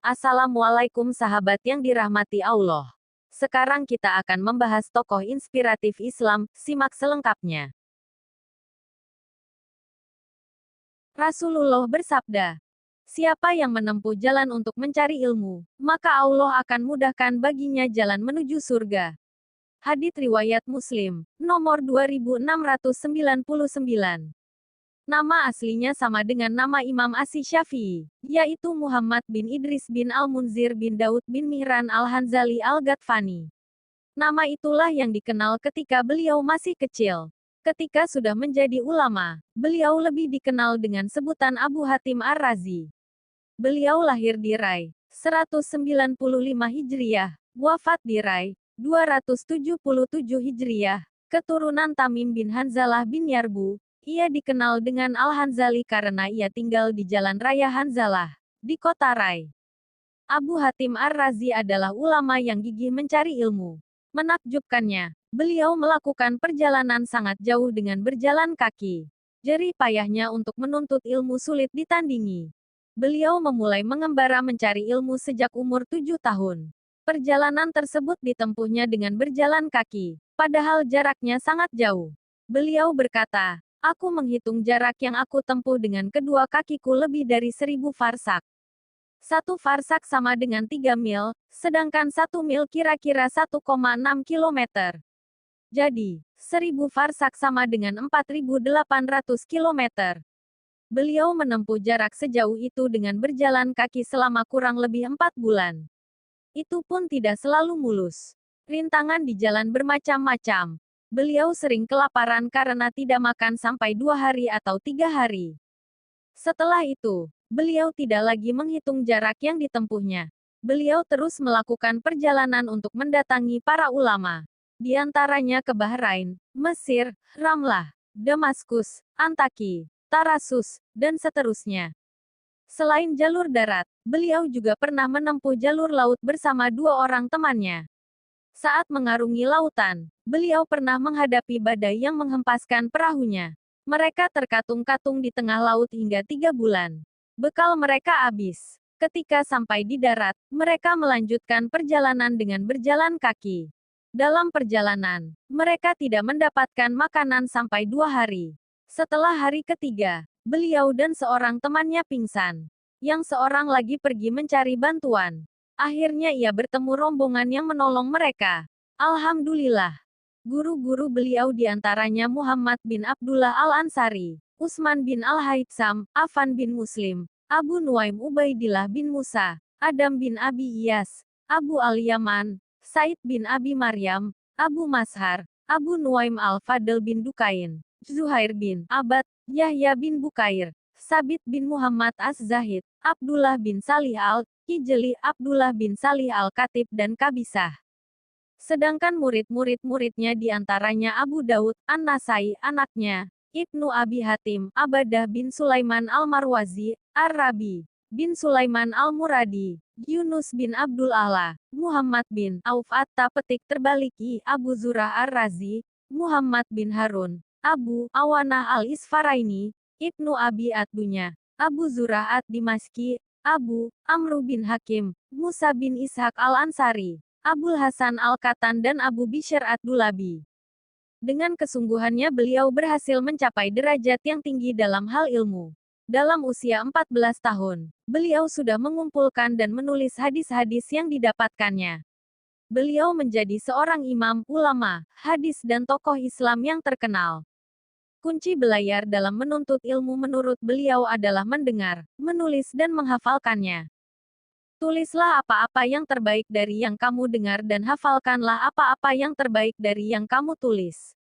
Assalamualaikum sahabat yang dirahmati Allah. Sekarang kita akan membahas tokoh inspiratif Islam, simak selengkapnya. Rasulullah bersabda, siapa yang menempuh jalan untuk mencari ilmu, maka Allah akan mudahkan baginya jalan menuju surga. Hadits riwayat Muslim, nomor 2699. Nama aslinya sama dengan nama Imam Asy-Syafi'i, yaitu Muhammad bin Idris bin Al-Munzir bin Daud bin Mihran Al-Hanzali Al-Ghatfani. Nama itulah yang dikenal ketika beliau masih kecil. Ketika sudah menjadi ulama, beliau lebih dikenal dengan sebutan Abu Hatim Ar-Razi. Beliau lahir di Rai, 195 Hijriah, wafat di Rai, 277 Hijriah, keturunan Tamim bin Hanzalah bin Yarbu. Ia dikenal dengan Al-Hanzali karena ia tinggal di Jalan Raya Hanzalah, di kota Rai. Abu Hatim Ar-Razi adalah ulama yang gigih mencari ilmu. Menakjubkannya, beliau melakukan perjalanan sangat jauh dengan berjalan kaki. Jerih payahnya untuk menuntut ilmu sulit ditandingi. Beliau memulai mengembara mencari ilmu sejak umur 7 tahun. Perjalanan tersebut ditempuhnya dengan berjalan kaki, padahal jaraknya sangat jauh. Beliau berkata, aku menghitung jarak yang aku tempuh dengan kedua kakiku lebih dari 1000 farsak. 1 farsak sama dengan 3 mil, sedangkan 1 mil kira-kira 1,6 kilometer. Jadi, 1000 farsak sama dengan 4800 kilometer. Beliau menempuh jarak sejauh itu dengan berjalan kaki selama kurang lebih 4 bulan. Itu pun tidak selalu mulus. Rintangan di jalan bermacam-macam. Beliau sering kelaparan karena tidak makan sampai 2 hari atau 3 hari. Setelah itu, beliau tidak lagi menghitung jarak yang ditempuhnya. Beliau terus melakukan perjalanan untuk mendatangi para ulama. Di antaranya ke Bahrain, Mesir, Ramlah, Damaskus, Antaki, Tarasus, dan seterusnya. Selain jalur darat, beliau juga pernah menempuh jalur laut bersama 2 orang temannya. Saat mengarungi lautan, beliau pernah menghadapi badai yang menghempaskan perahunya. Mereka terkatung-katung di tengah laut hingga 3 bulan. Bekal mereka habis. Ketika sampai di darat, mereka melanjutkan perjalanan dengan berjalan kaki. Dalam perjalanan, mereka tidak mendapatkan makanan sampai 2 hari. Setelah hari ketiga, beliau dan seorang temannya pingsan. Yang seorang lagi pergi mencari bantuan. Akhirnya ia bertemu rombongan yang menolong mereka. Alhamdulillah. Guru-guru beliau diantaranya Muhammad bin Abdullah Al-Ansari, Utsman bin Al-Haytham, Affan bin Muslim, Abu Nuaim Ubaidillah bin Musa, Adam bin Abi Iyas, Abu Al-Yaman, Said bin Abi Maryam, Abu Mashar, Abu Nuaim Al-Fadl bin Dukain, Zuhair bin Abad, Yahya bin Bukair, Sabit bin Muhammad Az-Zahid, Abdullah bin Salih Al-Kijli, Abdullah bin Salih Al-Khatib dan Kabisah. Sedangkan murid-murid-muridnya diantaranya Abu Daud, An-Nasai, anaknya, Ibnu Abi Hatim, Abadah bin Sulaiman Al-Marwazi, Ar-Rabi bin Sulaiman Al-Muradi, Yunus bin Abdul A'la, Muhammad bin Auf At-Tapetik terbaliki, Abu Zurah Ar-Razi, Muhammad bin Harun, Abu Awanah Al-Isfaraini, Ibnu Abi Ad-Dunya, Abu Zurah Ad-Dimaski, Abu Amru bin Hakim, Musa bin Ishaq Al-Ansari, Abul Hasan Al-Katan dan Abu Bishr Ad-Dulabi. Dengan kesungguhannya beliau berhasil mencapai derajat yang tinggi dalam hal ilmu. Dalam usia 14 tahun, beliau sudah mengumpulkan dan menulis hadis-hadis yang didapatkannya. Beliau menjadi seorang imam, ulama, hadis dan tokoh Islam yang terkenal. Kunci belayar dalam menuntut ilmu menurut beliau adalah mendengar, menulis dan menghafalkannya. Tulislah apa-apa yang terbaik dari yang kamu dengar dan hafalkanlah apa-apa yang terbaik dari yang kamu tulis.